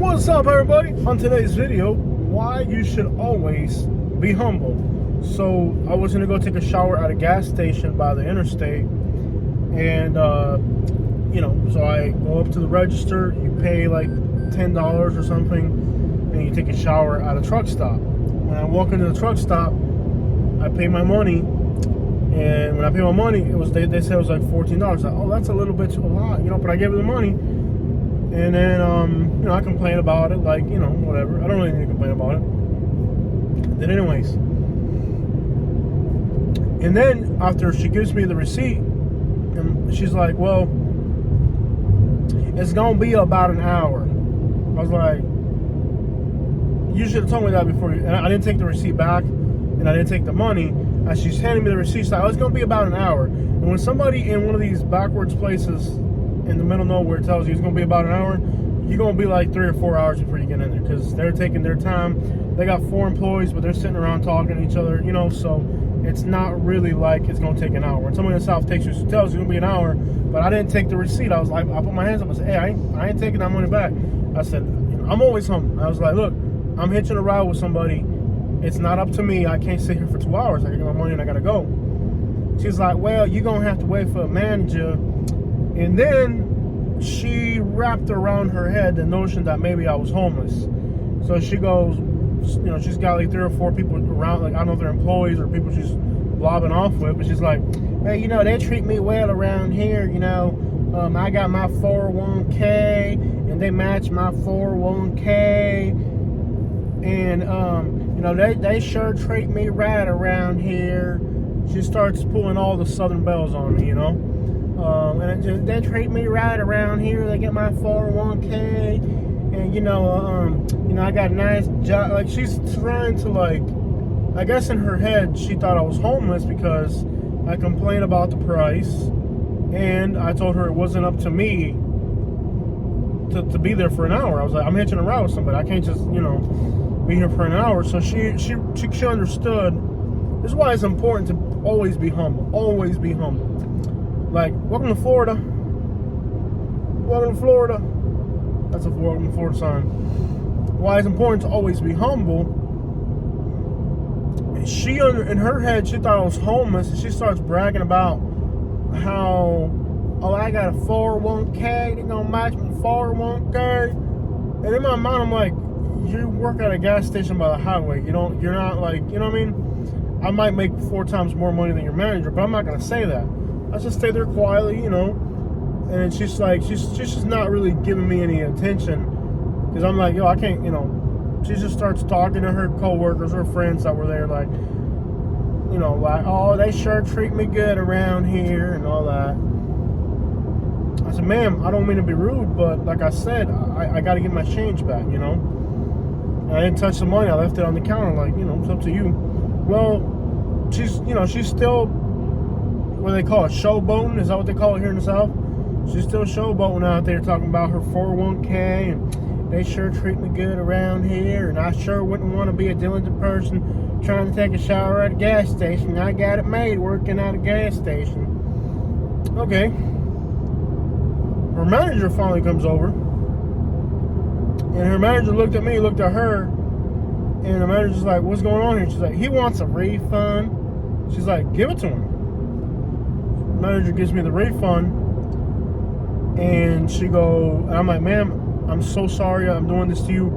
What's up, everybody? On today's video, why you should always be humble. So I was gonna go take a shower at a gas station by the interstate, and so I go up to the register. You pay like $10 or something, and you take a shower at a truck stop. When I walk into the truck stop, I pay my money, and when I pay my money, it was they said it was like $14. Like, oh, that's a little bit too a lot, but I gave her the money. And then, I complain about it, like, whatever. I don't really need to complain about it. Then anyways. And then, after she gives me the receipt, and she's like, well, it's going to be about an hour. I was like, you should have told me that before. And I didn't take the receipt back, and I didn't take the money. As she's handing me the receipt, she's like, oh, it's going to be about an hour. And when somebody in one of these backwards places in the middle of nowhere tells you it's going to be about an hour, you're going to be like 3 or 4 hours before you get in there, because they're taking their time. They got 4 employees, but they're sitting around talking to each other, so it's not really like it's going to take an hour. When somebody in South Texas tells you it's going to be an hour, but I didn't take the receipt, I was like, I put my hands up and said, hey, I ain't taking that money back. I said, I'm always humble. I was like, look, I'm hitching a ride with somebody. It's not up to me. I can't sit here for 2 hours. I get my money and I got to go. She's like, well, you're going to have to wait for a manager. And then she wrapped around her head the notion that maybe I was homeless. So she goes, she's got like 3 or 4 people around, like I don't know if they're employees or people she's blobbing off with, but she's like, hey, they treat me well around here, I got my 401k and they match my 401k, and they sure treat me right around here. She starts pulling all the Southern bells on me, and they treat me right around here. They get my 401k, and I got a nice job. Like, she's trying to, like, I guess in her head she thought I was homeless because I complained about the price, and I told her it wasn't up to me to be there for an hour. I was like, I'm hitching a ride with somebody. I can't just be here for an hour. So she understood. This is why it's important to always be humble. Always be humble. Like, welcome to Florida. Welcome to Florida. That's a welcome to Florida sign. Why it's important to always be humble. She, in her head, she thought I was homeless, and she starts bragging about how, oh, I got a 401k, they're gonna match my 401k. And in my mind, I'm like, you work at a gas station by the highway. You're not like, what I mean? I might make 4 times more money than your manager, but I'm not gonna say that. I just stay there quietly, and she's like, she's just not really giving me any attention, because I'm like, yo, I can't, she just starts talking to her coworkers, her friends that were there, like, like, oh, they sure treat me good around here and all that. I said, ma'am, I don't mean to be rude, but like I said, I got to get my change back, And I didn't touch the money. I left it on the counter, like, it's up to you. Well, she's still, what do they call it, showboating? Is that what they call it here in the South? She's still showboating out there, talking about her 401k, and they sure treat me good around here, and I sure wouldn't want to be a diligent person trying to take a shower at a gas station. I got it made working at a gas station. Okay. Her manager finally comes over, and her manager looked at me, looked at her, and the manager's like, what's going on here? She's like, he wants a refund. She's like, give it to him. The manager gives me the refund, and and I'm like, ma'am, I'm so sorry I'm doing this to you.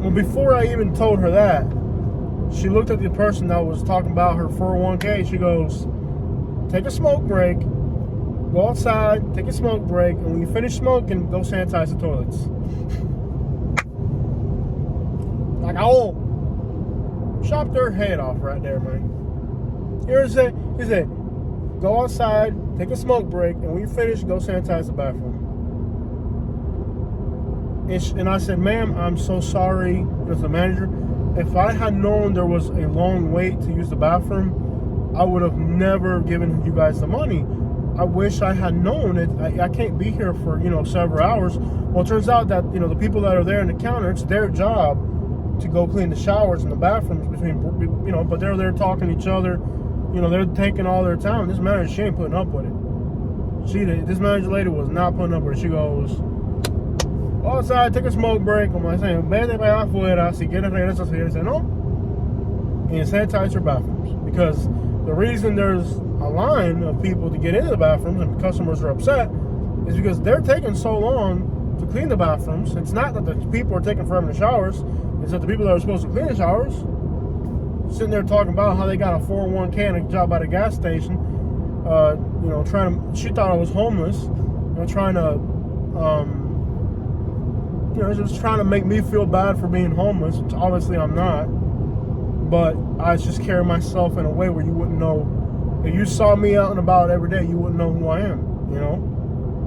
Well, before I even told her that, she looked at the person that was talking about her 401k. She goes, take a smoke break, go outside, take a smoke break, and when you finish smoking, go sanitize the toilets. Like, oh, chopped her head off right there, man. He said, go outside, take a smoke break, and when you finish, go sanitize the bathroom. And I said, ma'am, I'm so sorry, as the manager. If I had known there was a long wait to use the bathroom, I would have never given you guys the money. I wish I had known it. I can't be here for, several hours. Well, it turns out that, the people that are there in the counter, it's their job to go clean the showers and the bathrooms between, but they're there talking to each other. They're taking all their time. This manager, she ain't putting up with it. This manager lady was not putting up with it. She goes, Go outside, take a smoke break. Como dicen, vete para afuera. Si quieres regresa, si quieres no. And sanitize your bathrooms. Because the reason there's a line of people to get into the bathrooms and customers are upset is because they're taking so long to clean the bathrooms. It's not that the people are taking forever in the showers. It's that the people that are supposed to clean the showers sitting there talking about how they got a 401k and a job at a gas station. She thought I was homeless. Trying to, just trying to make me feel bad for being homeless, which obviously I'm not. But I just carry myself in a way where you wouldn't know. If you saw me out and about every day, you wouldn't know who I am,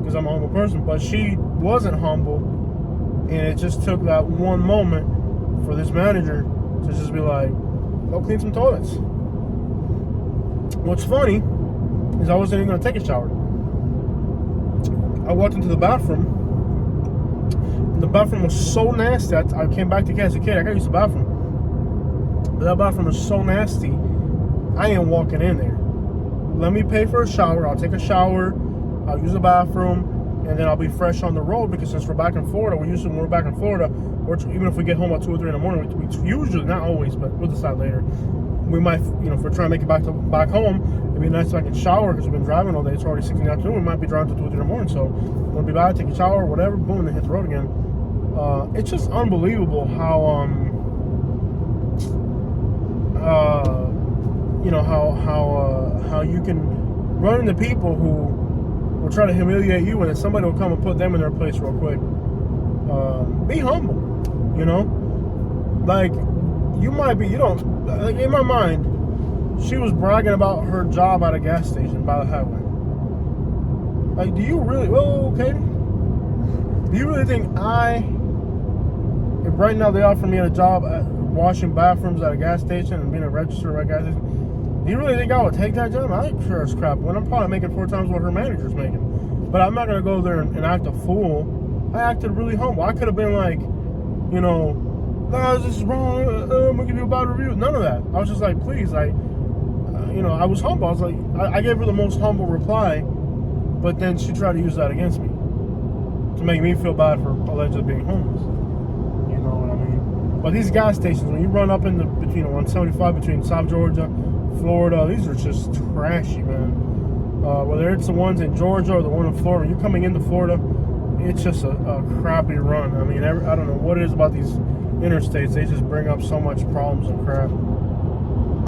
because I'm a humble person. But she wasn't humble, and it just took that one moment for this manager to just be like, go clean some toilets. What's funny is I wasn't even going to take a shower. I walked into the bathroom, and the bathroom was so nasty. I came back to Kansas City. I got to use the bathroom. But that bathroom is so nasty, I ain't walking in there. Let me pay for a shower. I'll take a shower. I'll use the bathroom, and then I'll be fresh on the road. Because since we're back in Florida, when we're back in Florida, or even if we get home at 2 or 3 in the morning, we usually, not always, but we'll decide later. We might, if we're trying to make it back home, it'd be nice if I can shower because we've been driving all day. It's already 6 in the afternoon. We might be driving to 2 or 3 in the morning. So we'll be back, take a shower, whatever, boom, and then hit the road again. It's just unbelievable how how you can run into people who will try to humiliate you, and then somebody will come and put them in their place real quick. Be humble, like you might be. Like in my mind, she was bragging about her job at a gas station by the highway. Like, do you really? Well, okay. Do you really think if right now they offer me a job at washing bathrooms at a gas station and being a register at a gas station, do you really think I would take that job? I ain't sure as crap. When I'm probably making 4 times what her manager's making. But I'm not gonna go there and act a fool. I acted really humble. I could have been like, no, this is wrong. I'm gonna give you a bad review. None of that. I was just like, please, I was humble. I was like, I gave her the most humble reply, but then she tried to use that against me to make me feel bad for allegedly being homeless. You know what I mean? But these gas stations, when you run up in between 175 between South Georgia, Florida, these are just trashy, man. Whether it's the ones in Georgia or the one in Florida, you're coming into Florida, it's just a crappy run. I mean, I don't know what it is about these interstates. They just bring up so much problems and crap.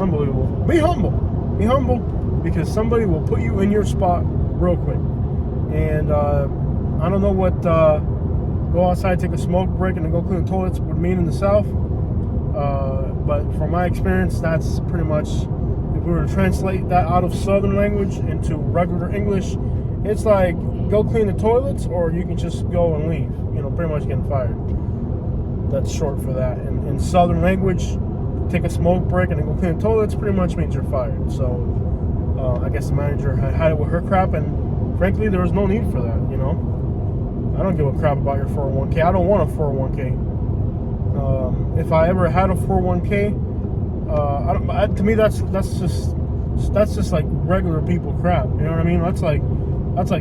Unbelievable. Be humble. Be humble, because somebody will put you in your spot real quick. And I don't know what go outside, take a smoke break, and then go clean the toilets would mean in the South. But from my experience, that's pretty much, if we were to translate that out of Southern language into regular English, it's like, go clean the toilets, or you can just go and leave. Pretty much getting fired. That's short for that. In Southern language, take a smoke break and then go clean the toilets pretty much means you're fired. So I guess the manager had it with her crap, and frankly, there was no need for that. I don't give a crap about your 401k. I don't want a 401k. If I ever had a 401k, to me that's just like regular people crap. You know what I mean? That's like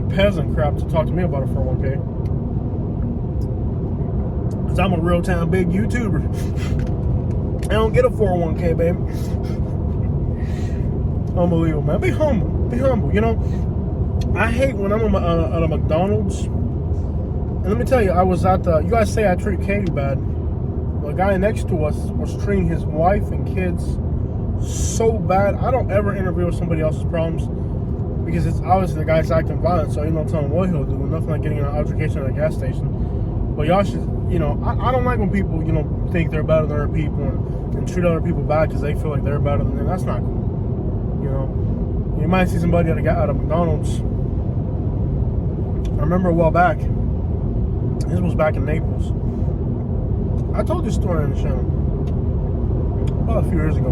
peasant crap to talk to me about a 401k. Cause I'm a real time big YouTuber. I don't get a 401k, baby. Unbelievable, man. Be humble. Be humble. I hate when I'm at a McDonald's. And let me tell you, I was at you guys say I treat Katie bad. The guy next to us was treating his wife and kids so bad. I don't ever interview with somebody else's problems, because it's obviously the guy's acting violent, so you don't tell him what he'll do. Nothing like getting an altercation at a gas station. But y'all should, I don't like when people, think they're better than other people and treat other people bad because they feel like they're better than them. That's not cool. You might see somebody at a McDonald's. I remember a while back. This was back in Naples. I told this story on the channel about a few years ago.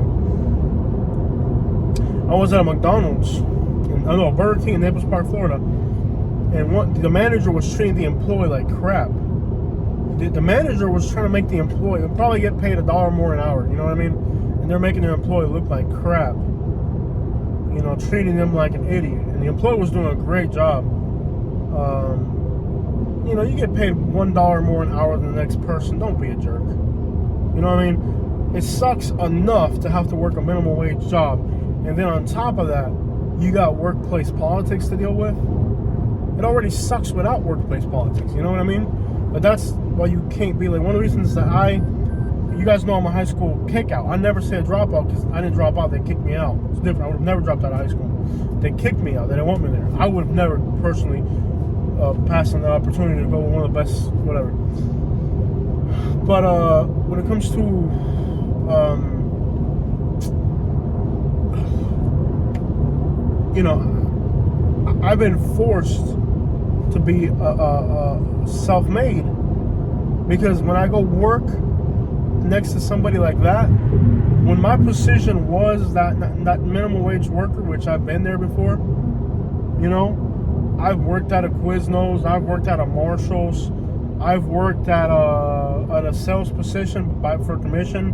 I was at a McDonald's, Burger King in Naples Park, Florida, and the manager was treating the employee like crap. The manager was trying to make the employee probably get paid $1 more an hour. You know what I mean? And they're making their employee look like crap. Treating them like an idiot. And the employee was doing a great job. you know, you get paid $1 more an hour than the next person. Don't be a jerk. You know what I mean? It sucks enough to have to work a minimum wage job, and then on top of that, you got workplace politics to deal with. It already sucks without workplace politics. You know what I mean? But that's why you can't be like, one of the reasons that you guys know I'm a high school kickout. I never say a dropout because I didn't drop out. They kicked me out. It's different. I would have never dropped out of high school. They kicked me out. They didn't want me there. I would have never personally passed on the opportunity to go with one of the best, whatever. But when it comes to you know, I've been forced to be self-made, because when I go work next to somebody like that, when my position was that minimum wage worker, which I've been there before, you know, I've worked at a Quiznos, I've worked at a Marshalls, I've worked at a sales position for commission,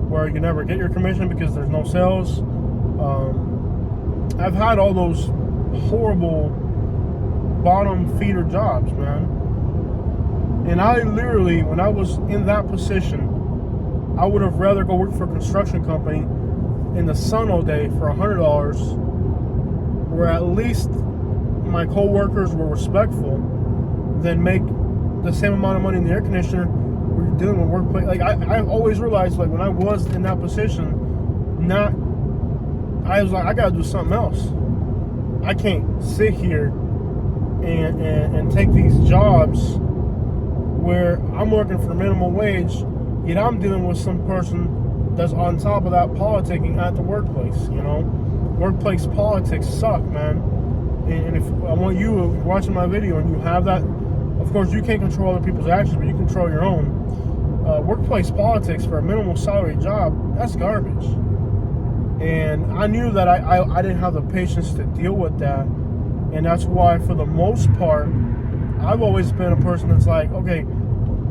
where you never get your commission because there's no sales. I've had all those horrible bottom feeder jobs, man. And I literally, when I was in that position, I would have rather go work for a construction company in the sun all day for $100, where at least my co-workers were respectful, than make the same amount of money in the air conditioner where you're dealing with workplace. Like, I've always realized, like, when I was in that position, I was like, I gotta do something else. I can't sit here and take these jobs where I'm working for minimum wage, yet I'm dealing with some person that's on top of that politicking at the workplace. You know, workplace politics suck, man. And if I want you watching my video and you have that, of course you can't control other people's actions, but you control your own. Workplace politics for a minimal salary job, that's garbage. And I knew that I didn't have the patience to deal with that. And that's why, for the most part, I've always been a person that's like, okay,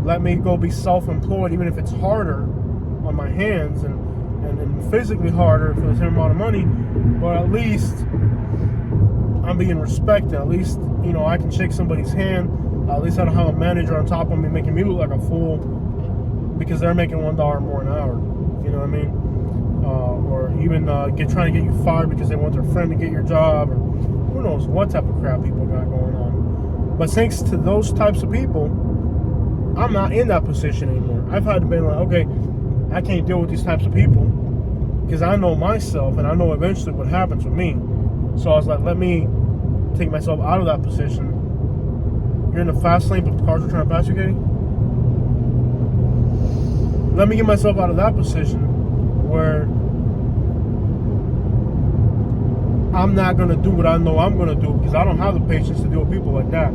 let me go be self-employed, even if it's harder on my hands and physically harder for the same amount of money, but at least I'm being respected. At least, you know, I can shake somebody's hand. At least I don't have a manager on top of me making me look like a fool because they're making $1 more an hour. You know what I mean? Or even trying to get you fired because they want their friend to get your job, or who knows what type of crap people got going on. But thanks to those types of people, I'm not in that position anymore. I've had to be like, okay, I can't deal with these types of people because I know myself and I know eventually what happens with me. So I was like, let me take myself out of that position. You're in the fast lane, but the cars are trying to pass you, Katie? Let me get myself out of that position where I'm not going to do what I know I'm going to do, because I don't have the patience to deal with people like that.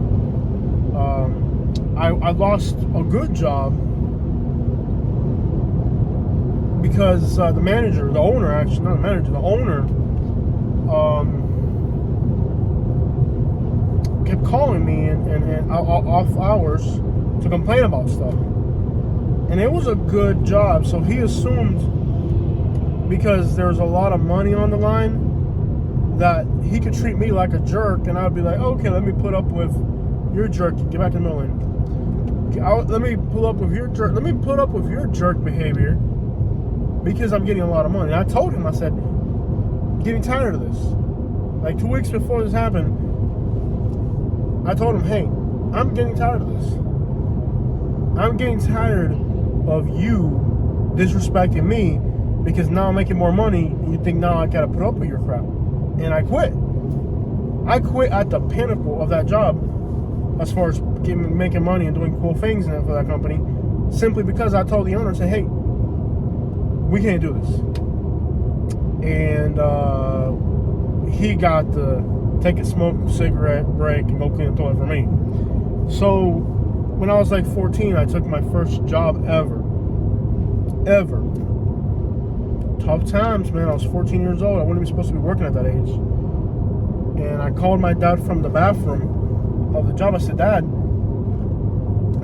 I lost a good job because the owner, kept calling me and off hours to complain about stuff. And it was a good job, so he assumed because there's a lot of money on the line that he could treat me like a jerk, and I'd be like, okay, let me put up with your jerk. Get back in the middle lane. Let me put up with your jerk behavior because I'm getting a lot of money. And I told him, I said, getting tired of this. Like 2 weeks before this happened, I told him, hey, I'm getting tired of this. I'm getting tired of you disrespecting me because now I'm making more money and you think now I gotta put up with your crap. And I quit. I quit at the pinnacle of that job as far as making money and doing cool things for that company, simply because I told the owner, I said, hey, we can't do this. And he got to take a smoke, cigarette break, and go clean the toilet for me. So when I was like 14, I took my first job ever. Tough times, man. I was 14 years old. I wasn't even supposed to be working at that age. And I called my dad from the bathroom of the job. I said, Dad,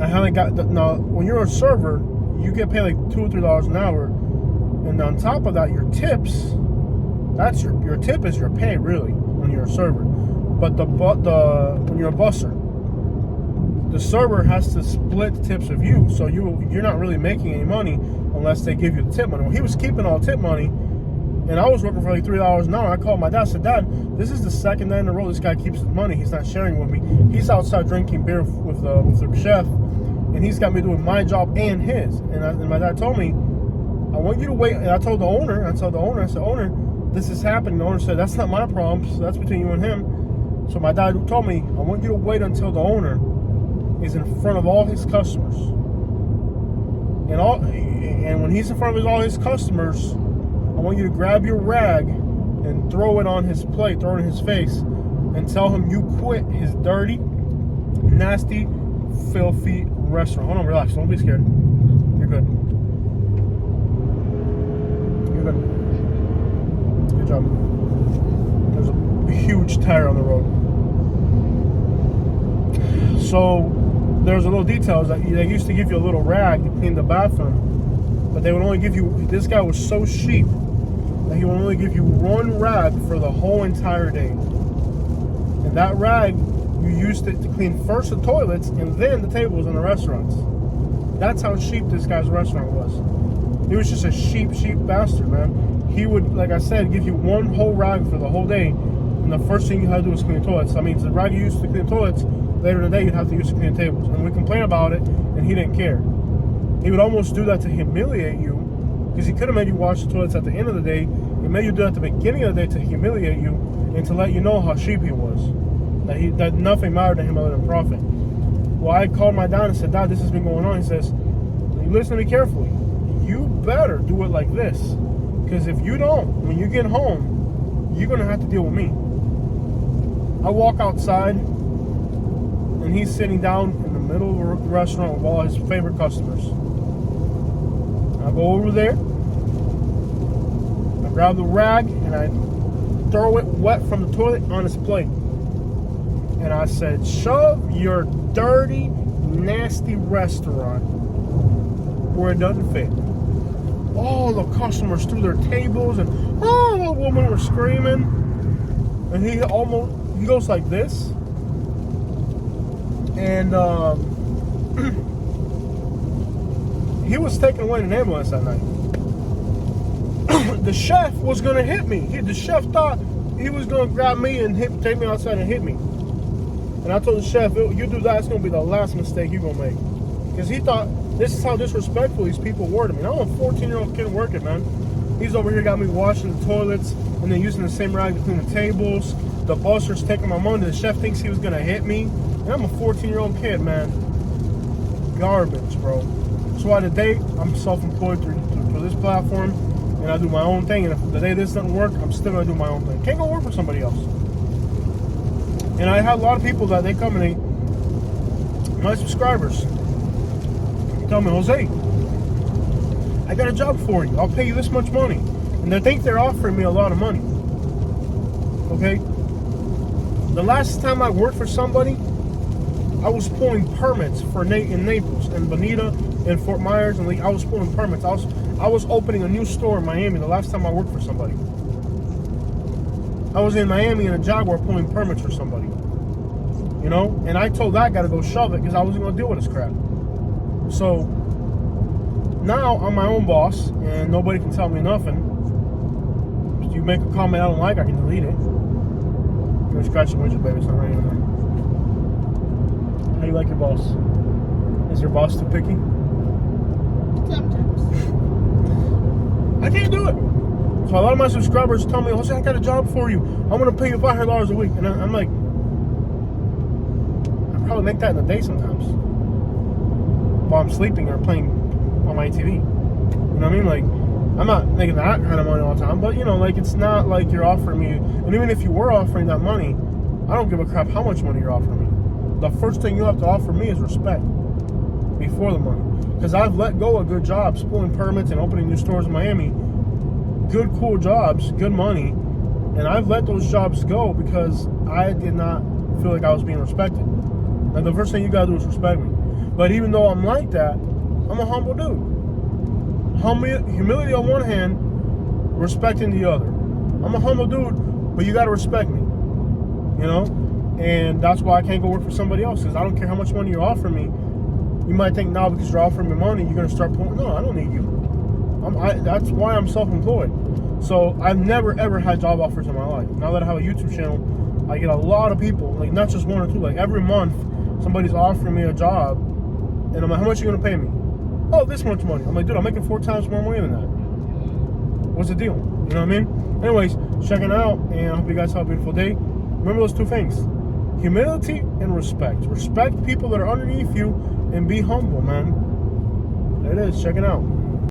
I haven't got now, when you're a server, you get paid like $2 or $3 an hour. And on top of that, your tips, that's your tip is your pay, really, when you're a server. But when you're a busser, the server has to split the tips with you, so you're not really making any money unless they give you the tip money. Well, he was keeping all the tip money, and I was working for like $3 an hour. I called my dad. I said, Dad, this is the second day in a row this guy keeps his money. He's not sharing with me. He's outside drinking beer with the chef, and he's got me doing my job and his. And my dad told me, I want you to wait. And I told the owner, I said, owner, this is happening. The owner said, that's not my problem. So that's between you and him. So my dad told me, I want you to wait until the owner is in front of all his customers. And when he's in front of all his customers, I want you to grab your rag and throw it on his plate, throw it in his face, and tell him you quit his dirty, nasty, filthy restaurant. Hold on, relax. Don't be scared. You're good. You're good. Good job. There's a huge tire on the road. So there's a little details that they used to give you a little rag to clean the bathroom, but they would only give you. This guy was so cheap that he would only give you one rag for the whole entire day, and that rag you used it to clean first the toilets and then the tables in the restaurants. That's how cheap this guy's restaurant was. He was just a cheap bastard, man. He would, like I said, give you one whole rag for the whole day, and the first thing you had to do was clean the toilets. That means the rag you used to clean the toilets, later in the day you'd have to use to clean the tables. And we complained about it, and he didn't care. He would almost do that to humiliate you, because he could have made you wash the toilets at the end of the day. He made you do it at the beginning of the day to humiliate you and to let you know how cheap he was. That nothing mattered to him other than profit. Well, I called my dad and said, Dad, this has been going on. He says, listen to me carefully. You better do it like this. Because if you don't, when you get home, you're going to have to deal with me. I walk outside, and he's sitting down in the middle of the restaurant with all his favorite customers. I go over there, I grab the rag, and I throw it wet from the toilet on his plate. And I said, shove your dirty, nasty restaurant where it doesn't fit. All the customers threw their tables, and all the women were screaming. And he goes like this. And he was taken away in an ambulance that night. The chef was going to hit me. The chef thought he was going to grab me and take me outside and hit me. And I told the chef, you do that, it's going to be the last mistake you're going to make. Because he thought, this is how disrespectful these people were to me. And I'm a 14-year-old kid working, man. He's over here got me washing the toilets and then using the same rag to clean the tables. The busser's taking my money. The chef thinks he was going to hit me. And I'm a 14-year-old kid, man. Garbage, bro. So why today, I'm self-employed through this platform, and I do my own thing. And if the day this doesn't work, I'm still going to do my own thing. Can't go work for somebody else. And I have a lot of people that they come and they, my subscribers, tell me, Jose, I got a job for you. I'll pay you this much money. And they think they're offering me a lot of money. Okay? The last time I worked for somebody, I was pulling permits for in Naples and Bonita and Fort Myers, and I was pulling permits. I was opening a new store in Miami the last time I worked for somebody. I was in Miami in a Jaguar pulling permits for somebody. You know? And I told that guy to go shove it because I wasn't going to deal with this crap. So now I'm my own boss and nobody can tell me nothing. If you make a comment I don't like, I can delete it. You're going to scratch the windshield, baby. It's not raining anymore. How do you like your boss? Is your boss too picky? Sometimes. I can't do it. So a lot of my subscribers tell me, Jose, I got a job for you. I'm going to pay you $500 a week. And I'm like, I probably make that in a day sometimes. While I'm sleeping or playing on my TV. You know what I mean? Like, I'm not making that kind of money all the time. But, you know, like, it's not like you're offering me. And even if you were offering that money, I don't give a crap how much money you're offering me. The first thing you have to offer me is respect before the money. Because I've let go of good jobs, pulling permits and opening new stores in Miami. Good, cool jobs, good money. And I've let those jobs go because I did not feel like I was being respected. And the first thing you gotta do is respect me. But even though I'm like that, I'm a humble dude. Humility on one hand, respecting the other. I'm a humble dude, but you gotta respect me. You know? And that's why I can't go work for somebody else, because I don't care how much money you're offering me. You might think now because you're offering me money, you're going to start pulling. No, I don't need you. That's why I'm self-employed. So I've never, ever had job offers in my life. Now that I have a YouTube channel, I get a lot of people, like not just one or two, like every month, somebody's offering me a job. And I'm like, how much are you going to pay me? Oh, this much money. I'm like, dude, I'm making 4 times more money than that. What's the deal? You know what I mean? Anyways, checking out, and I hope you guys have a beautiful day. Remember those 2 things: humility and respect. Respect people that are underneath you and be humble, man. There it is. Checking out.